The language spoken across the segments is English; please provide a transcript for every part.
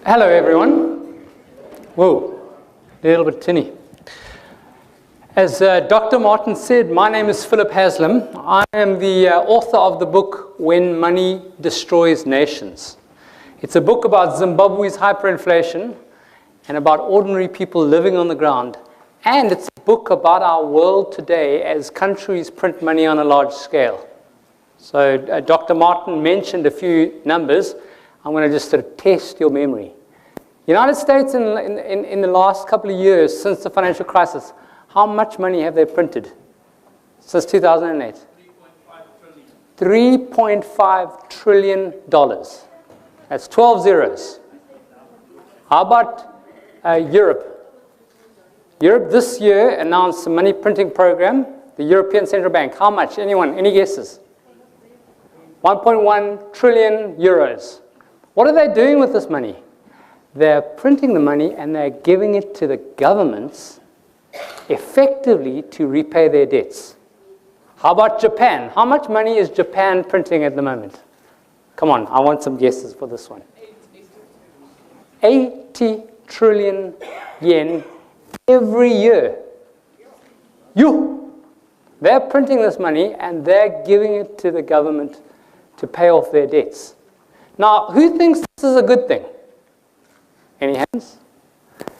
Hello everyone. Whoa, a little bit tinny. As Dr. Martin said, my name is Philip Haslam. I am the author of the book, When Money Destroys Nations. It's a book about Zimbabwe's hyperinflation and about ordinary people living on the ground. And it's a book about our world today as countries print money on a large scale. So Dr. Martin mentioned a few numbers. I'm going to just sort of test your memory. United States in the last couple of years, since the financial crisis, how much money have they printed since 2008? $3.5 trillion. That's 12 zeros. How about Europe? Europe this year announced a money printing program. The European Central Bank. How much? Anyone? Any guesses? 1.1 trillion euros. What are they doing with this money? They're printing the money and they're giving it to the governments effectively to repay their debts. How about Japan? How much money is Japan printing at the moment? Come on, I want some guesses for this one. 80 trillion yen every year. They're printing this money and they're giving it to the government to pay off their debts. Now, who thinks this is a good thing? Any hands?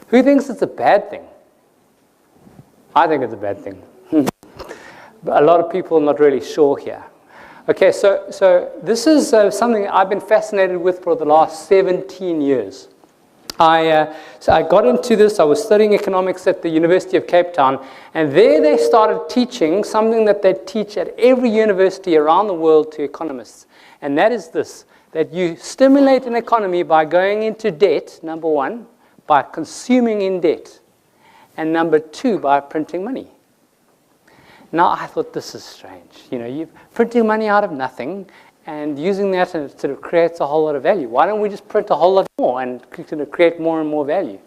Who thinks it's a bad thing? I think it's a bad thing. But a lot of people are not really sure here. Okay, so this is something I've been fascinated with for the last 17 years. So I got into this. I was studying economics at the University of Cape Town, and there they started teaching something that they teach at every university around the world to economists, and that is this, that you stimulate an economy by going into debt, number one, by consuming in debt, and number two, by printing money. Now, I thought this is strange. You know, you're printing money out of nothing, and using that and it sort of creates a whole lot of value. Why don't we just print a whole lot more and create more and more value?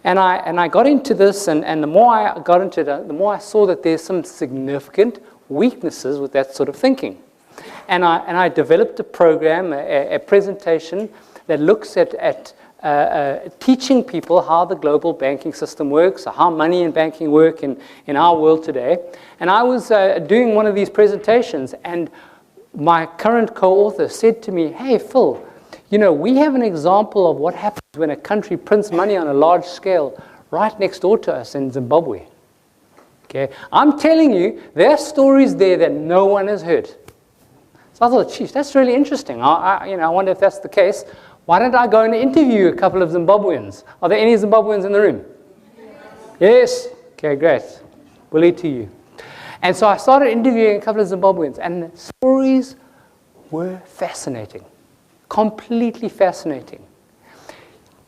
And I got into this, and the more I got into it, the more I saw that there's some significant weaknesses with that sort of thinking. And I developed a program, a presentation that looks at teaching people how the global banking system works, or how money and banking work in our world today. And I was doing one of these presentations, and my current co-author said to me, "Hey, Phil, you know, we have an example of what happens when a country prints money on a large scale right next door to us in Zimbabwe. Okay, I'm telling you, there are stories there that no one has heard." So I thought, geez, that's really interesting. I wonder if that's the case. Why don't I go and interview a couple of Zimbabweans? Are there any Zimbabweans in the room? Yes? Okay, great. We'll lead to you. And so I started interviewing a couple of Zimbabweans, and the stories were fascinating, completely fascinating.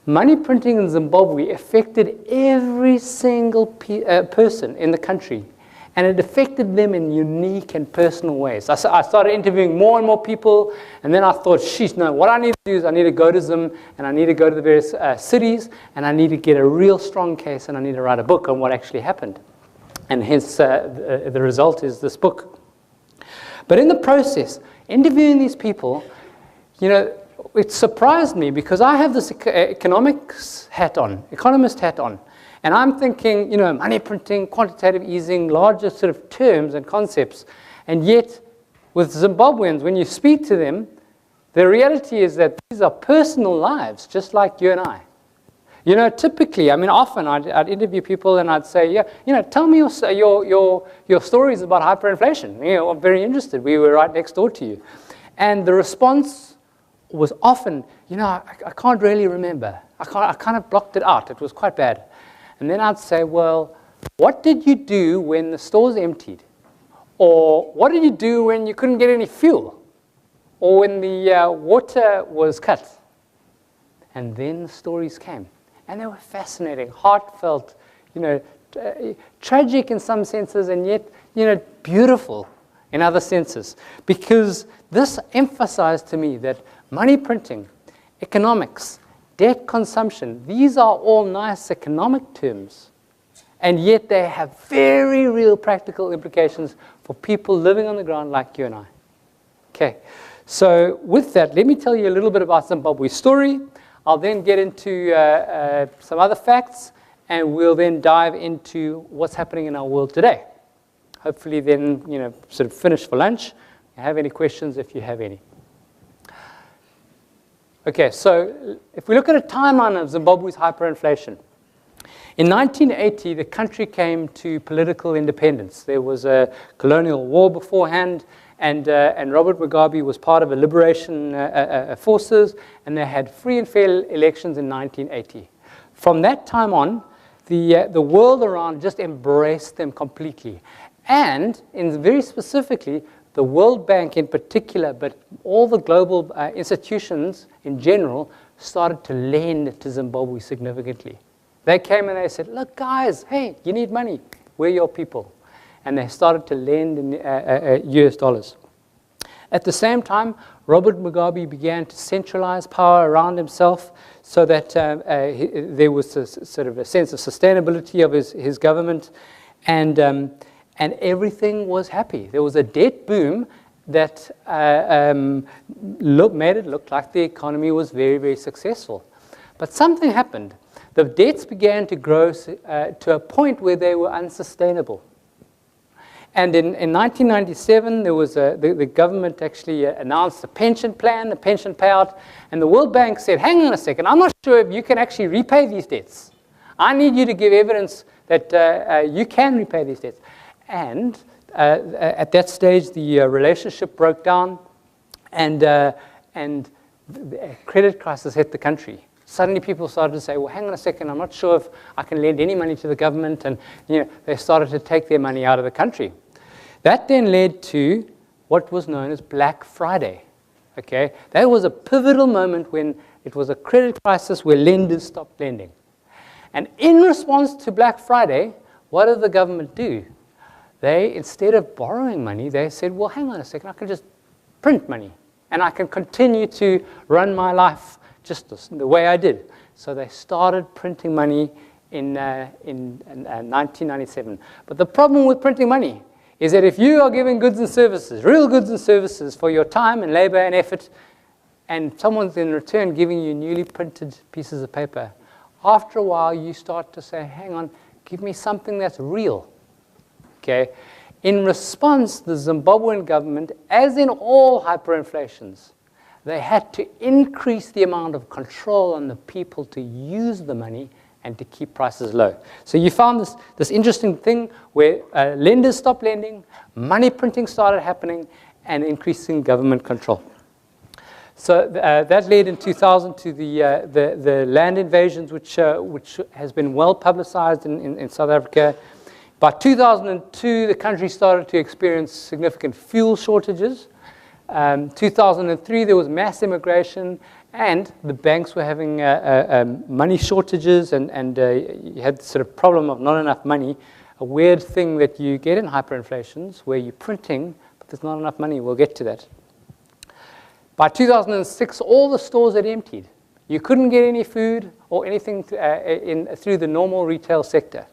Money printing in Zimbabwe affected every single person in the country, and it affected them in unique and personal ways. I started interviewing more and more people, and then I thought, sheesh, no, what I need to do is I need to go to Zim, and I need to go to the various cities, and I need to get a real strong case, and I need to write a book on what actually happened. And hence, the result is this book. But in the process, interviewing these people, you know, it surprised me because I have this economist hat on, and I'm thinking, you know, money printing, quantitative easing, larger sort of terms and concepts. And yet, with Zimbabweans, when you speak to them, the reality is that these are personal lives, just like you and I. You know, typically, I mean, often I'd interview people and I'd say, yeah, you know, tell me your stories about hyperinflation. You know, I'm very interested. We were right next door to you. And the response was often, you know, I can't really remember. I kind of blocked it out. It was quite bad. And then I'd say, well, what did you do when the stores emptied? Or what did you do when you couldn't get any fuel? Or when the water was cut? And then the stories came. And they were fascinating, heartfelt, you know, tragic in some senses, and yet, you know, beautiful in other senses. Because this emphasized to me that money printing, economics, debt consumption, these are all nice economic terms, and yet they have very real practical implications for people living on the ground like you and I. Okay, so with that, let me tell you a little bit about Zimbabwe's story. I'll then get into some other facts, and we'll then dive into what's happening in our world today. Hopefully then, sort of finish for lunch. Have any questions if you have any. Okay, so if we look at a timeline of Zimbabwe's hyperinflation, in 1980, the country came to political independence. There was a colonial war beforehand, and Robert Mugabe was part of a liberation forces, and they had free and fair elections in 1980. From that time on, the world around just embraced them completely. And very specifically, the World Bank in particular, but all the global institutions in general, started to lend to Zimbabwe significantly. They came and they said, look, guys, hey, you need money. We're your people. And they started to lend in US dollars. At the same time, Robert Mugabe began to centralize power around himself so that there was sort of a sense of sustainability of his government. And everything was happy. There was a debt boom that made it look like the economy was very, very successful. But something happened. The debts began to grow to a point where they were unsustainable. And in 1997, there was the government actually announced a pension plan, a pension payout, and the World Bank said, hang on a second, I'm not sure if you can actually repay these debts. I need you to give evidence that you can repay these debts. And at that stage, the relationship broke down, and the credit crisis hit the country. Suddenly people started to say, well, hang on a second, I'm not sure if I can lend any money to the government, and they started to take their money out of the country. That then led to what was known as Black Friday. Okay? That was a pivotal moment when it was a credit crisis where lenders stopped lending. And in response to Black Friday, what did the government do? They, instead of borrowing money, they said, well, hang on a second, I can just print money, and I can continue to run my life just the way I did. So they started printing money in 1997. But the problem with printing money is that if you are giving goods and services, real goods and services for your time and labor and effort, and someone's in return giving you newly printed pieces of paper, after a while you start to say, hang on, give me something that's real. Okay? In response, the Zimbabwean government, as in all hyperinflations, they had to increase the amount of control on the people to use the money and to keep prices low. So you found this interesting thing where lenders stopped lending, money printing started happening, and increasing government control. So that led in 2000 to the land invasions, which has been well publicized in South Africa. By 2002, the country started to experience significant fuel shortages. 2003, there was mass immigration, and the banks were having money shortages, and you had the sort of problem of not enough money, a weird thing that you get in hyperinflations, where you're printing, but there's not enough money. We'll get to that. By 2006, all the stores had emptied. You couldn't get any food or anything through the normal retail sector.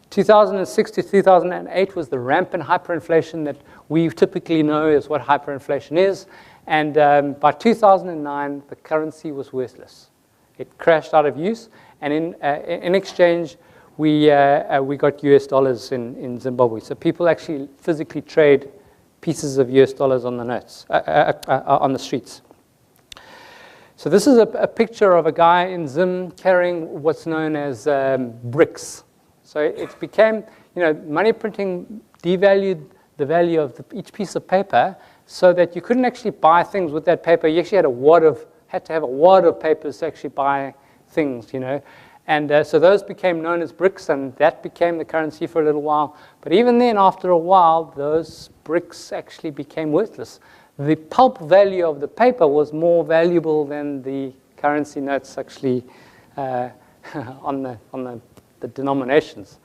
2006 to 2008 was the rampant hyperinflation that we typically know as what hyperinflation is. And by 2009, the currency was worthless. It crashed out of use. And in exchange, we got US dollars in Zimbabwe. So people actually physically trade pieces of US dollars on the notes, on the streets. So this is a picture of a guy in Zim carrying what's known as bricks. So it became, money printing devalued the value of each piece of paper, so that you couldn't actually buy things with that paper. You actually had to have a wad of papers to actually buy things, And so those became known as bricks, and that became the currency for a little while. But even then, after a while, those bricks actually became worthless. The pulp value of the paper was more valuable than the currency notes actually on the denominations.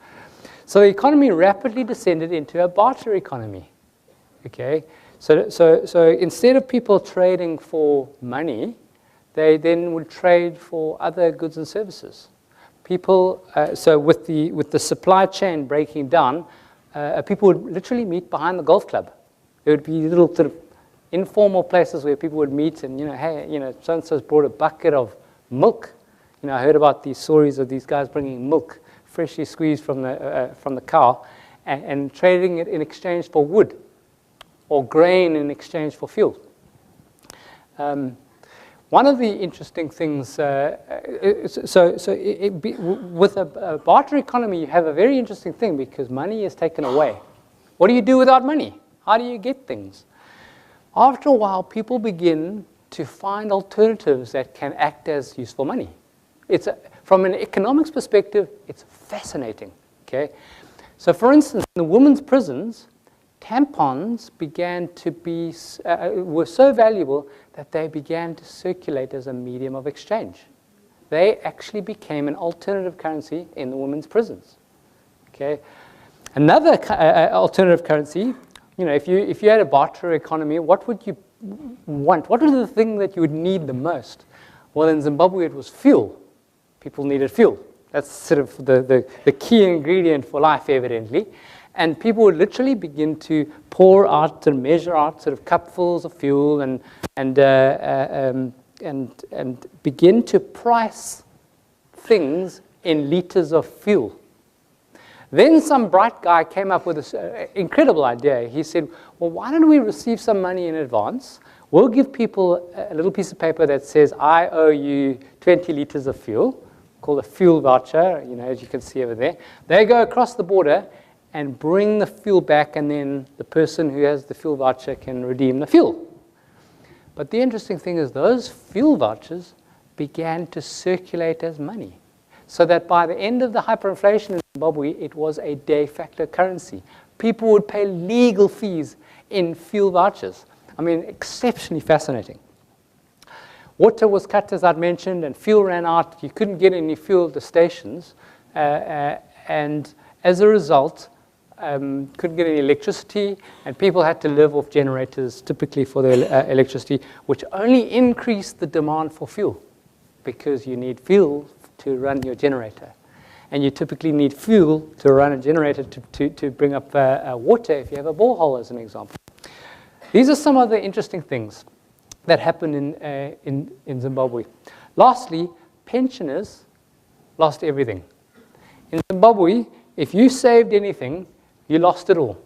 So the economy rapidly descended into a barter economy. Okay, so instead of people trading for money, they then would trade for other goods and services. People, so with the supply chain breaking down, people would literally meet behind the golf club. There would be little sort of informal places where people would meet and, hey, so-and-so's brought a bucket of milk. I heard about these stories of these guys bringing milk, freshly squeezed from the cow, and trading it in exchange for wood or grain in exchange for fuel. One of the interesting things, with a barter economy, you have a very interesting thing because money is taken away. What do you do without money? How do you get things? After a while, people begin to find alternatives that can act as useful money. From an economics perspective, it's fascinating. Okay, so for instance, in the women's prisons, tampons began to be were so valuable that they began to circulate as a medium of exchange. They actually became an alternative currency in the women's prisons. Okay, another alternative currency. If you had a barter economy, what would you want? What was the thing that you would need the most? Well, in Zimbabwe, it was fuel. People needed fuel. That's sort of the key ingredient for life, evidently. And people would literally begin to pour out and measure out sort of cupfuls of fuel and begin to price things in liters of fuel. Then some bright guy came up with this incredible idea. He said, well, why don't we receive some money in advance? We'll give people a little piece of paper that says, I owe you 20 liters of fuel, called a fuel voucher, as you can see over there. They go across the border and bring the fuel back, and then the person who has the fuel voucher can redeem the fuel. But the interesting thing is those fuel vouchers began to circulate as money, so that by the end of the hyperinflation in Zimbabwe, it was a de facto currency. People would pay legal fees in fuel vouchers. I mean, exceptionally fascinating. Water was cut, as I'd mentioned, and fuel ran out. You couldn't get any fuel at the stations. And as a result, couldn't get any electricity, and people had to live off generators, typically for their electricity, which only increased the demand for fuel, because you need fuel to run your generator. And you typically need fuel to run a generator to bring up water if you have a borehole, as an example. These are some of the interesting things that happen in Zimbabwe. Lastly, pensioners lost everything. In Zimbabwe, if you saved anything, you lost it all,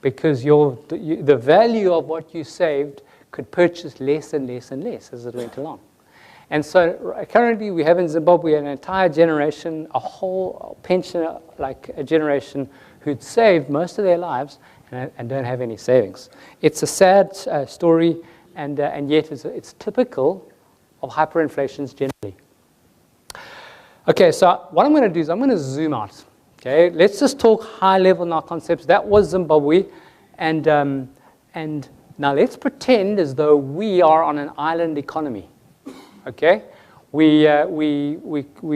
because the value of what you saved could purchase less and less and less as it went along. And so currently we have in Zimbabwe an entire generation, a whole pensioner, like a generation who'd saved most of their lives and don't have any savings. It's a sad story, and yet it's typical of hyperinflations generally. Okay, so what I'm going to do is I'm going to zoom out. Okay, let's just talk high level now concepts. That was Zimbabwe, and now let's pretend as though we are on an island economy. Okay, we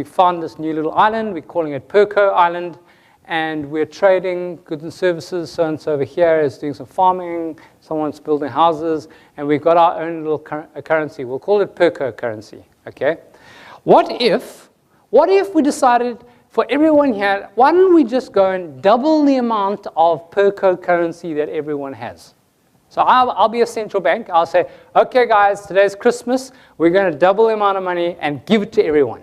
found this new little island. We're calling it Perco Island, and we're trading goods and services. So and so over here is doing some farming. Someone's building houses, and we've got our own little currency. We'll call it Perco currency. Okay, what if we decided for everyone here, why don't we just go and double the amount of Perco currency that everyone has? So I'll be a central bank. I'll say, okay, guys, today's Christmas. We're going to double the amount of money and give it to everyone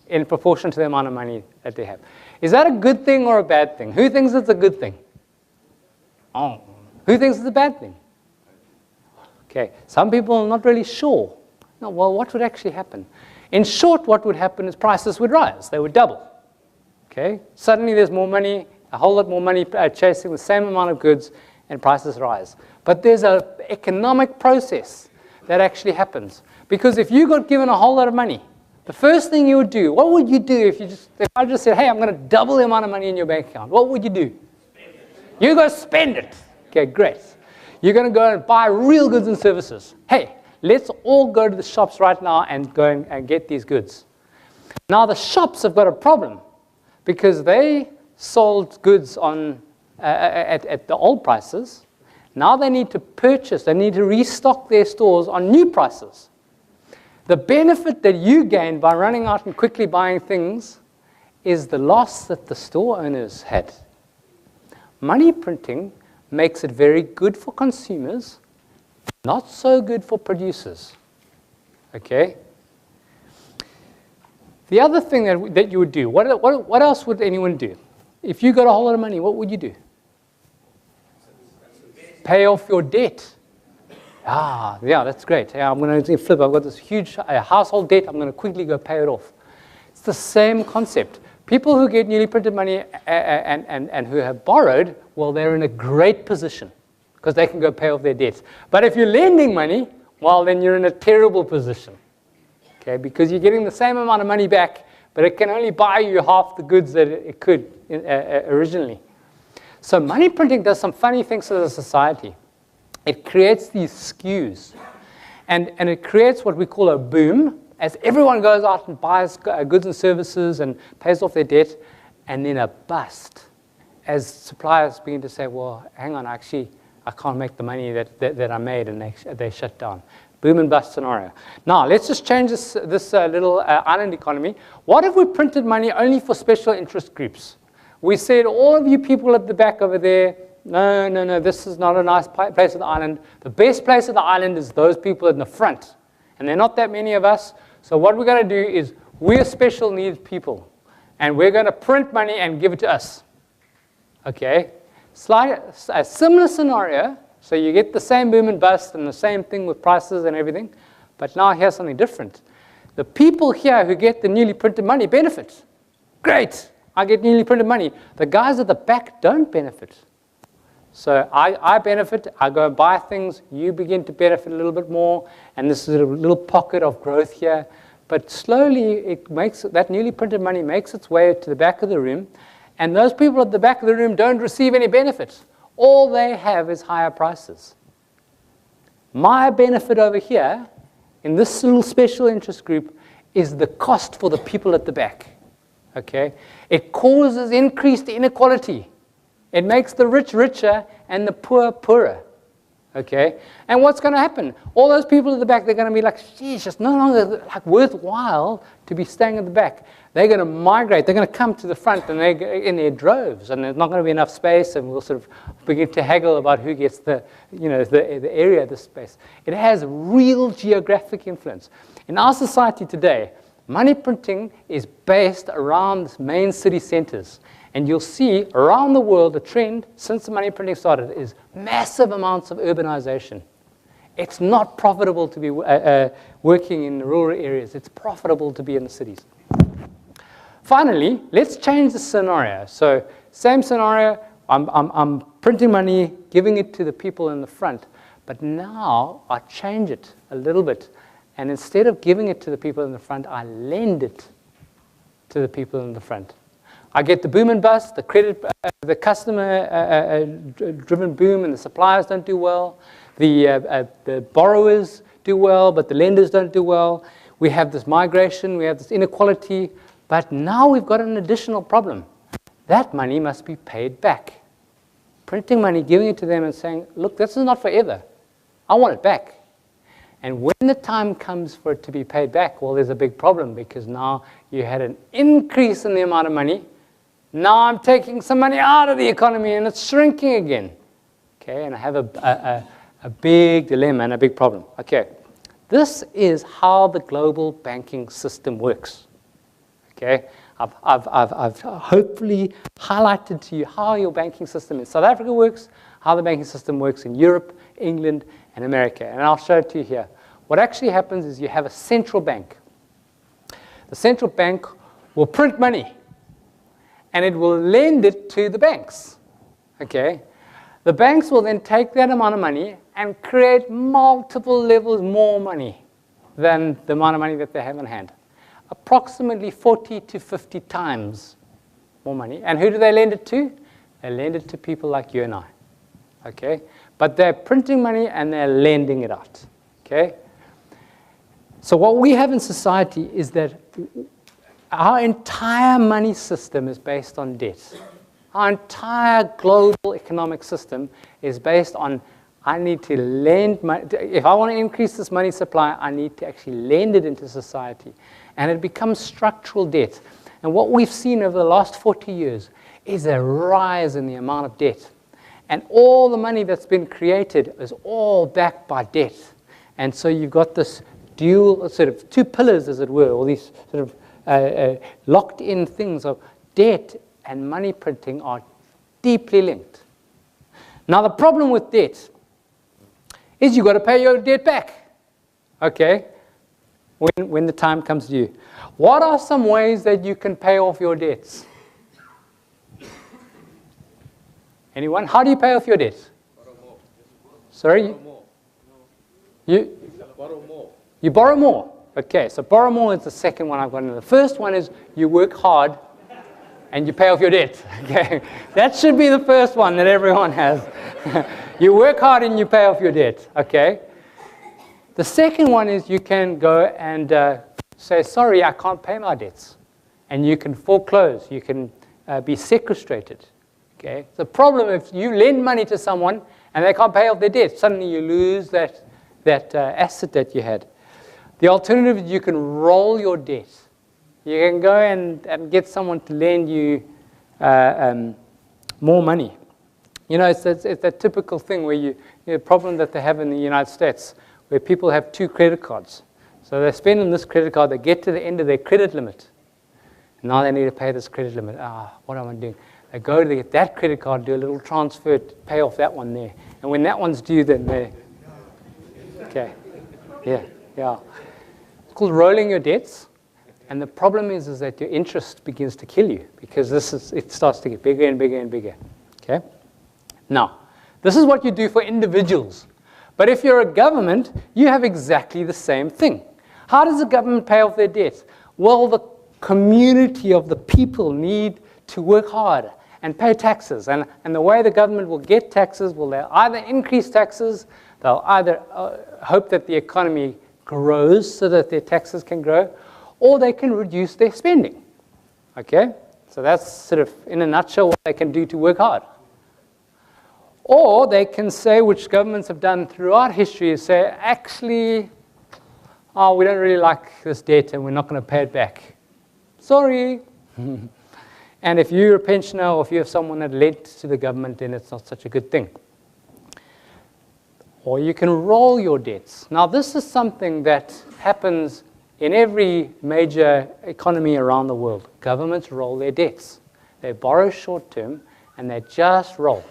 in proportion to the amount of money that they have. Is that a good thing or a bad thing? Who thinks it's a good thing? Oh, who thinks it's a bad thing? Okay, some people are not really sure. No, well, what would actually happen? In short, what would happen is prices would rise. They would double. Okay, suddenly there's more money, a whole lot more money chasing the same amount of goods, and prices rise. But there's an economic process that actually happens. Because if you got given a whole lot of money, the first thing you would do, what would you do if I just said, hey, I'm going to double the amount of money in your bank account? What would you do? You're going to spend it. Okay, great. You're going to go and buy real goods and services. Hey, let's all go to the shops right now and go and get these goods. Now the shops have got a problem, because they sold goods on at the old prices. Now they need to purchase, they need to restock their stores on new prices. The benefit that you gain by running out and quickly buying things is the loss that the store owners had. Money printing makes it very good for consumers Not so good for producers. Okay? The other thing that you would do, what else would anyone do? If you got a whole lot of money, what would you do? Pay off your debt. Ah, yeah, that's great. Yeah, I'm going to flip. I've got this huge household debt. I'm going to quickly go pay it off. It's the same concept. People who get newly printed money and who have borrowed, well, they're in a great position because they can go pay off their debts. But if you're lending money, well, then you're in a terrible position. Okay, because you're getting the same amount of money back, but it can only buy you half the goods that it could originally. So money printing does some funny things to the society. It creates these skews, and it creates what we call a boom, as everyone goes out and buys goods and services and pays off their debt, and then a bust, as suppliers begin to say, well, hang on, actually, I can't make the money that I made, and they shut down. Boom and bust scenario. Now, let's just change this little island economy. What if we printed money only for special interest groups? We said, all of you people at the back over there, no, this is not a nice place of the island. The best place of the island is those people in the front. And there are not that many of us. So what we're going to do is, we're special needs people. And we're going to print money and give it to us. Okay? A similar scenario. So you get the same boom and bust and the same thing with prices and everything. But now here's something different. The people here who get the newly printed money benefit. Great, I get newly printed money. The guys at the back don't benefit. So I benefit, I go and buy things, you begin to benefit a little bit more, and this is a little pocket of growth here. But slowly, that newly printed money makes its way to the back of the room, and those people at the back of the room don't receive any benefit. All they have is higher prices. My benefit over here, in this little special interest group, is the cost for the people at the back. Okay? It causes increased inequality. It makes the rich richer and the poor poorer. Okay? And what's going to happen? All those people at the back, they're going to be like, geez, it's no longer like worthwhile to be staying at the back. They're going to migrate. They're going to come to the front, and they're in their droves, and there's not going to be enough space, and we'll sort of begin to haggle about who gets the area of the space. It has real geographic influence. In our society today, money printing is based around main city centers. And you'll see around the world, the trend since the money printing started is massive amounts of urbanization. It's not profitable to be working in the rural areas. It's profitable to be in the cities. Finally, let's change the scenario. So same scenario, I'm printing money, giving it to the people in the front. But now I change it a little bit. And instead of giving it to the people in the front, I lend it to the people in the front. I get the boom and bust, the credit, the customer-driven boom, and the suppliers don't do well. The borrowers do well, but the lenders don't do well. We have this migration, we have this inequality, but now we've got an additional problem. That money must be paid back. Printing money, giving it to them and saying, look, this is not forever. I want it back. And when the time comes for it to be paid back, well, there's a big problem because now you had an increase in the amount of money. Now I'm taking some money out of the economy and it's shrinking again. Okay, and I have a big dilemma and a big problem. Okay, this is how the global banking system works. Okay, I've hopefully highlighted to you how your banking system in South Africa works, how the banking system works in Europe, England, and America. And I'll show it to you here. What actually happens is you have a central bank. The central bank will print money, and it will lend it to the banks. Okay? The banks will then take that amount of money and create multiple levels more money than the amount of money that they have in hand. Approximately 40 to 50 times more money. And who do they lend it to? They lend it to people like you and I. Okay? But they're printing money and they're lending it out. Okay? So what we have in society is that our entire money system is based on debt. Our entire global economic system is based on, I need to lend money. If I want to increase this money supply, I need to actually lend it into society. And it becomes structural debt. And what we've seen over the last 40 years is a rise in the amount of debt. And all the money that's been created is all backed by debt. And so you've got this dual, sort of two pillars, as it were, all these sort of locked in things of debt and money printing are deeply linked. Now, the problem with debt is you've got to pay your debt back, okay, when the time comes due. What are some ways that you can pay off your debts? Anyone? How do you pay off your debt? Borrow more. Sorry? Borrow more. You Borrow more. You borrow more. Okay, so borrow more is the second one I've got in. The first one is you work hard and you pay off your debt. Okay, that should be the first one that everyone has. You work hard and you pay off your debt. Okay. The second one is you can go and say, sorry, I can't pay my debts. And you can foreclose. You can be sequestrated. Okay. The problem if you lend money to someone and they can't pay off their debt, suddenly you lose that asset that you had. The alternative is you can roll your debt. You can go and get someone to lend you more money. You know, it's that typical thing where the problem that they have in the United States, where people have two credit cards. So they spend on this credit card, they get to the end of their credit limit. And now they need to pay this credit limit. What am I doing? They go to get that credit card, do a little transfer to pay off that one there. And when that one's due, then they... Okay. Yeah. It's called rolling your debts. And the problem is that your interest begins to kill you because it starts to get bigger and bigger and bigger. Okay? Now, this is what you do for individuals. But if you're a government, you have exactly the same thing. How does the government pay off their debts? Well, the community of the people need to work hard and pay taxes. And the way the government will get taxes, they'll either increase taxes, they'll either hope that the economy grows so that their taxes can grow, or they can reduce their spending. Okay? So that's sort of, in a nutshell, what they can do to work hard. Or they can say, which governments have done throughout history, is say, actually, we don't really like this debt and we're not going to pay it back. Sorry. And if you're a pensioner or if you have someone that lent to the government, then it's not such a good thing. Or you can roll your debts. Now, this is something that happens in every major economy around the world. Governments roll their debts. They borrow short-term and they just roll.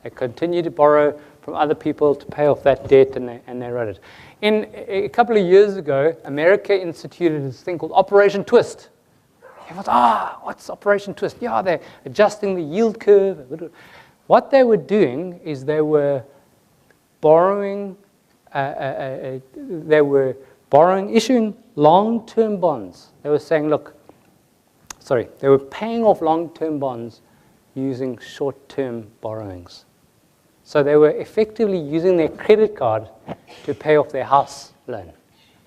They continue to borrow from other people to pay off that debt and they roll it. A couple of years ago, America instituted this thing called Operation Twist. Everyone's, what's Operation Twist? Yeah, they're adjusting the yield curve. What they were doing is they were borrowing, issuing long-term bonds. They were saying, they were paying off long-term bonds using short-term borrowings. So they were effectively using their credit card to pay off their house loan.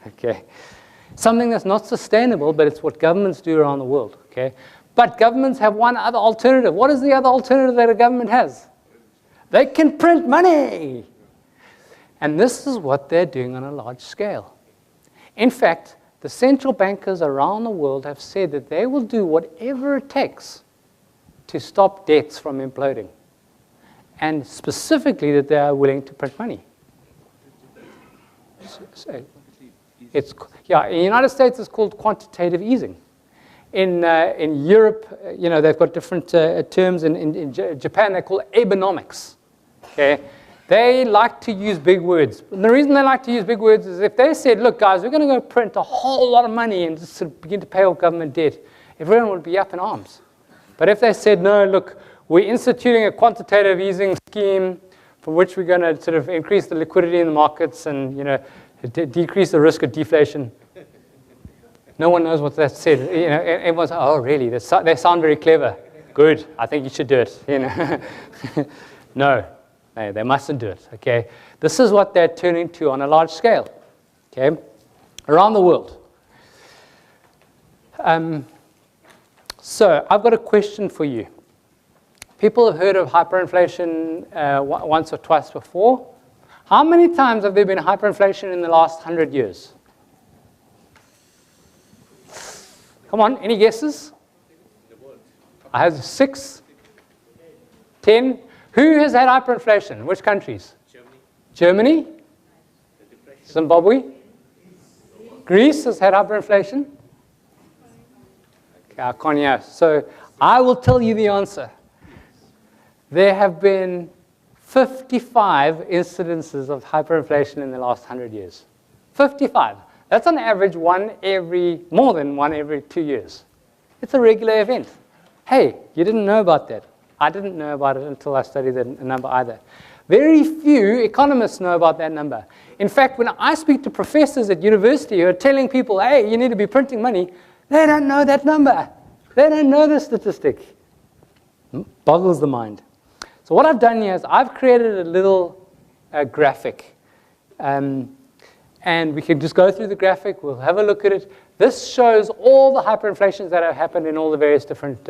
Okay. Something that's not sustainable, but it's what governments do around the world. Okay. But governments have one other alternative. What is the other alternative that a government has? They can print money. And this is what they're doing on a large scale. In fact, the central bankers around the world have said that they will do whatever it takes to stop debts from imploding. And specifically that they are willing to print money. In the United States it's called quantitative easing. In Europe, they've got different terms. In Japan, they call it Abenomics. Okay? They like to use big words. And the reason they like to use big words is if they said, look, guys, we're going to go print a whole lot of money and just sort of begin to pay off government debt, everyone would be up in arms. But if they said, no, look, we're instituting a quantitative easing scheme for which we're going to sort of increase the liquidity in the markets and, decrease the risk of deflation. No one knows what that said. Everyone's, oh, really? They sound very clever. Good. I think you should do it. No, they mustn't do it. Okay. This is what they're turning to on a large scale. Okay, around the world. So I've got a question for you. People have heard of hyperinflation once or twice before. How many times have there been hyperinflation in the last 100 years? Come on, any guesses? I have 6, 10. Who has had hyperinflation? Which countries? Germany. Germany? Zimbabwe? Greece has had hyperinflation? Okay, I can't hear. So I will tell you the answer. There have been 55 incidences of hyperinflation in the last 100 years. 55. That's on average more than one every 2 years. It's a regular event. Hey, you didn't know about that. I didn't know about it until I studied the number either. Very few economists know about that number. In fact, when I speak to professors at university who are telling people, hey, you need to be printing money, they don't know that number. They don't know the statistic. Boggles the mind. So what I've done here is I've created a little graphic. And we can just go through the graphic. We'll have a look at it. This shows all the hyperinflations that have happened in all the various different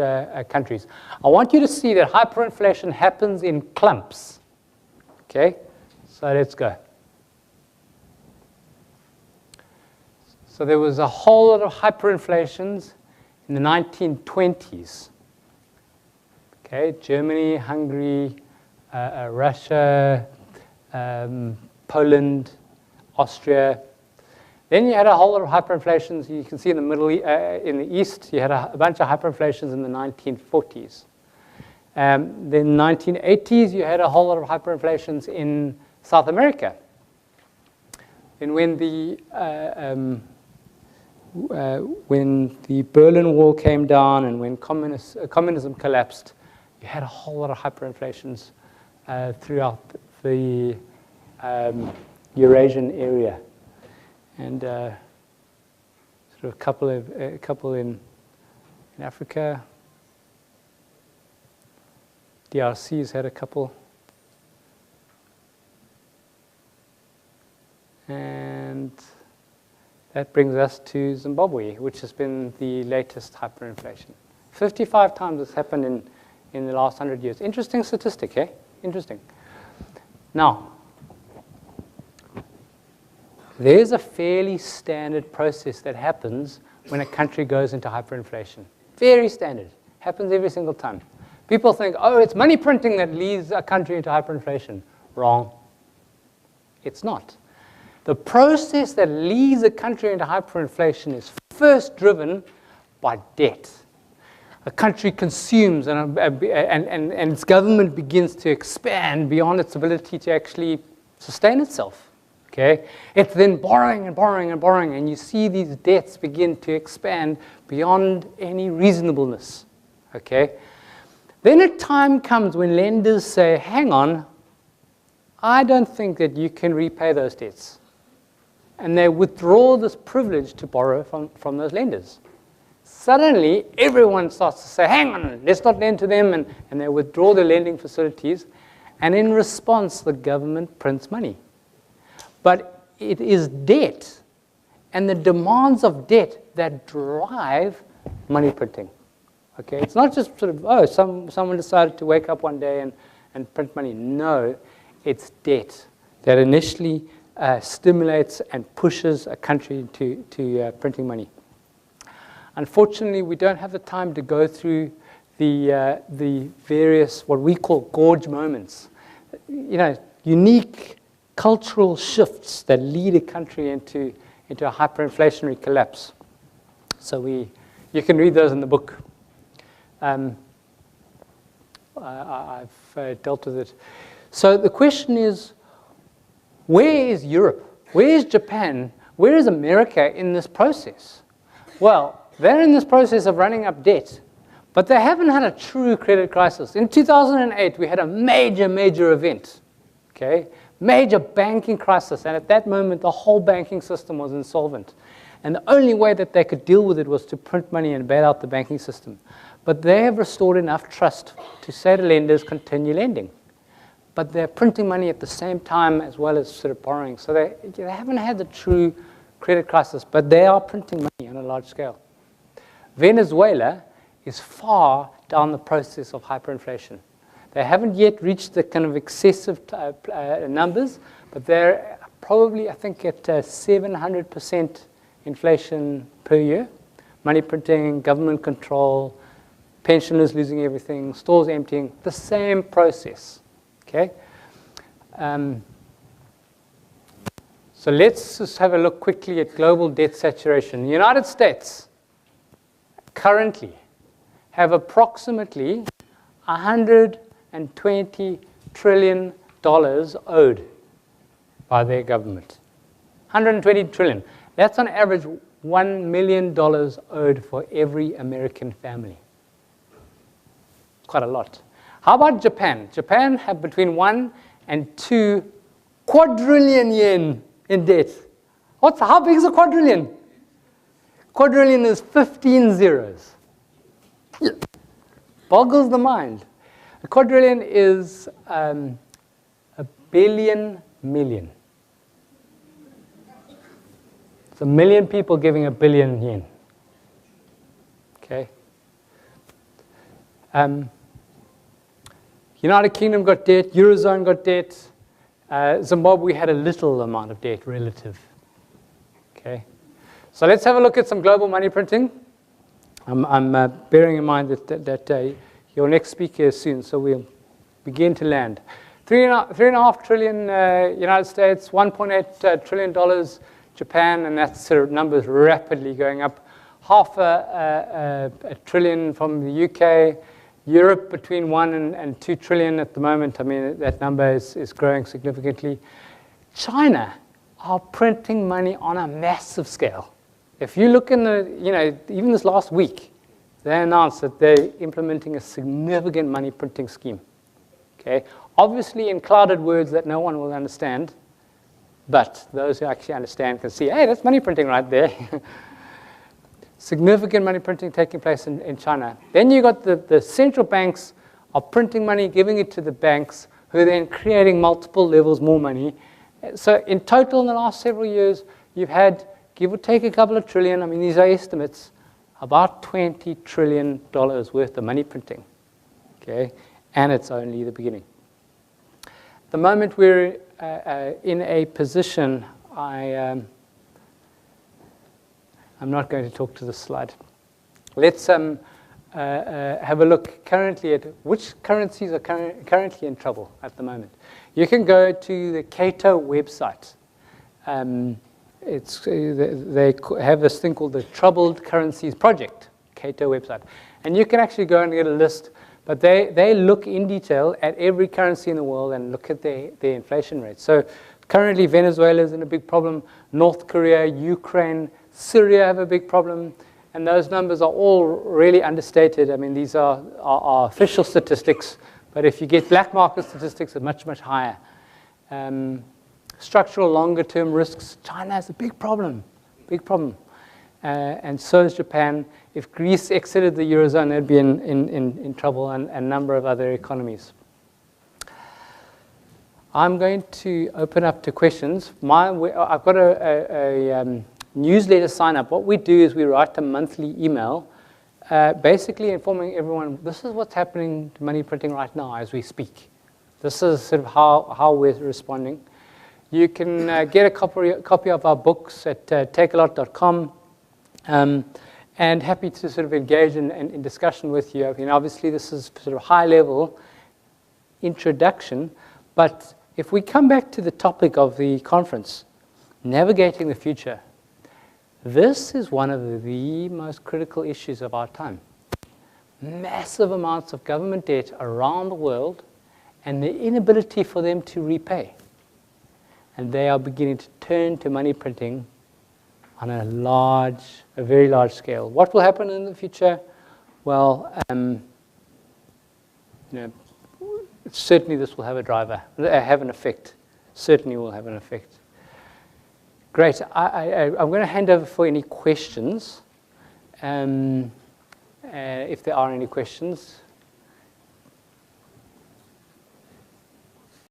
countries. I want you to see that hyperinflation happens in clumps. Okay? So let's go. So there was a whole lot of hyperinflations in the 1920s. Okay, Germany, Hungary, Russia, Poland, Austria. Then you had a whole lot of hyperinflations. You can see in the in the East, you had a bunch of hyperinflations in the 1940s. Then in the 1980s, you had a whole lot of hyperinflations in South America. And when the Berlin Wall came down and when communism collapsed, you had a whole lot of hyperinflations throughout the Eurasian area, and sort of a couple in Africa. DRC's had a couple, and that brings us to Zimbabwe, which has been the latest hyperinflation. 55 times it's happened in the last 100 years. Interesting statistic, eh? Interesting. Now, there's a fairly standard process that happens when a country goes into hyperinflation. Very standard. Happens every single time. People think, oh, it's money printing that leads a country into hyperinflation. Wrong. It's not. The process that leads a country into hyperinflation is first driven by debt. A country consumes and its government begins to expand beyond its ability to actually sustain itself. Okay? It's then borrowing and borrowing and borrowing, and you see these debts begin to expand beyond any reasonableness. Okay? Then a time comes when lenders say, hang on, I don't think that you can repay those debts. And they withdraw this privilege to borrow from those lenders. Suddenly, everyone starts to say, hang on, let's not lend to them, and they withdraw the lending facilities. And in response, the government prints money. But it is debt and the demands of debt that drive money printing. Okay, it's not just sort of, oh, someone decided to wake up one day and print money. No, it's debt that initially stimulates and pushes a country to printing money. Unfortunately, we don't have the time to go through the various, what we call gorge moments. You know, unique cultural shifts that lead a country into a hyperinflationary collapse. So you can read those in the book. I've dealt with it. So the question is, where is Europe? Where is Japan? Where is America in this process? Well, they're in this process of running up debt, but they haven't had a true credit crisis. In 2008, we had a major event, okay? Major banking crisis, and at that moment, the whole banking system was insolvent. And the only way that they could deal with it was to print money and bail out the banking system. But they have restored enough trust to say to lenders, continue lending. But they're printing money at the same time as well as sort of borrowing. So they haven't had the true credit crisis, but they are printing money on a large scale. Venezuela is far down the process of hyperinflation. They haven't yet reached the kind of excessive numbers, but they're probably, I think, at 700% inflation per year. Money printing, government control, pensioners losing everything, stores emptying, the same process. Okay. So let's just have a look quickly at global debt saturation. The United States currently have approximately $120 trillion owed by their government. 120 trillion. That's on average $1 million owed for every American family. Quite a lot. How about Japan? Japan have between 1 and 2 quadrillion yen in debt. How big is a quadrillion? Quadrillion is 15 zeros. Boggles the mind. A quadrillion is a billion million. It's a million people giving a billion yen. Okay. United Kingdom got debt. Eurozone got debt. Zimbabwe had a little amount of debt relative. Okay. So let's have a look at some global money printing. I'm bearing in mind that your next speaker is soon, so we'll begin to land. $3.5 trillion United States, $1.8 trillion Japan, and that sort of number is rapidly going up. Half a trillion from the UK. Europe between 1 and 2 trillion at the moment. I mean, that number is growing significantly. China are printing money on a massive scale. If you look in the, even this last week, they announced that they're implementing a significant money printing scheme. Okay, obviously in clouded words that no one will understand, but those who actually understand can see, hey, that's money printing right there. Significant money printing taking place in China. Then you got the central banks are printing money, giving it to the banks, who are then creating multiple levels more money. So in total in the last several years, you've had, give or take a couple of trillion, I mean, these are estimates, about $20 trillion worth of money printing. Okay, and it's only the beginning. At the moment we're in a position, I'm not going to talk to this slide. Let's have a look currently at which currencies are currently in trouble at the moment. You can go to the Cato website. They have this thing called the Troubled Currencies Project, Cato website. And you can actually go and get a list, but they look in detail at every currency in the world and look at their inflation rates. So currently Venezuela is in a big problem, North Korea, Ukraine, Syria have a big problem, and those numbers are all really understated. I mean, these are official statistics, but if you get black market statistics, they're much, much higher. Structural longer-term risks, China has a big problem, and so is Japan. If Greece exited the Eurozone, they'd be in trouble, and a number of other economies. I'm going to open up to questions. I've got a newsletter sign up. What we do is we write a monthly email basically informing everyone this is what's happening to money printing right now as we speak. This is sort of how we're responding. You can get a copy of our books at takealot.com, and happy to sort of engage in discussion with you. I mean, obviously this is sort of high level introduction, but if we come back to the topic of the conference, navigating the future, this is one of the most critical issues of our time. Massive amounts of government debt around the world and the inability for them to repay. And they are beginning to turn to money printing on a very large scale. What will happen in the future? Well, certainly this will have an effect. Certainly will have an effect. Great. I'm going to hand over for any questions, if there are any questions.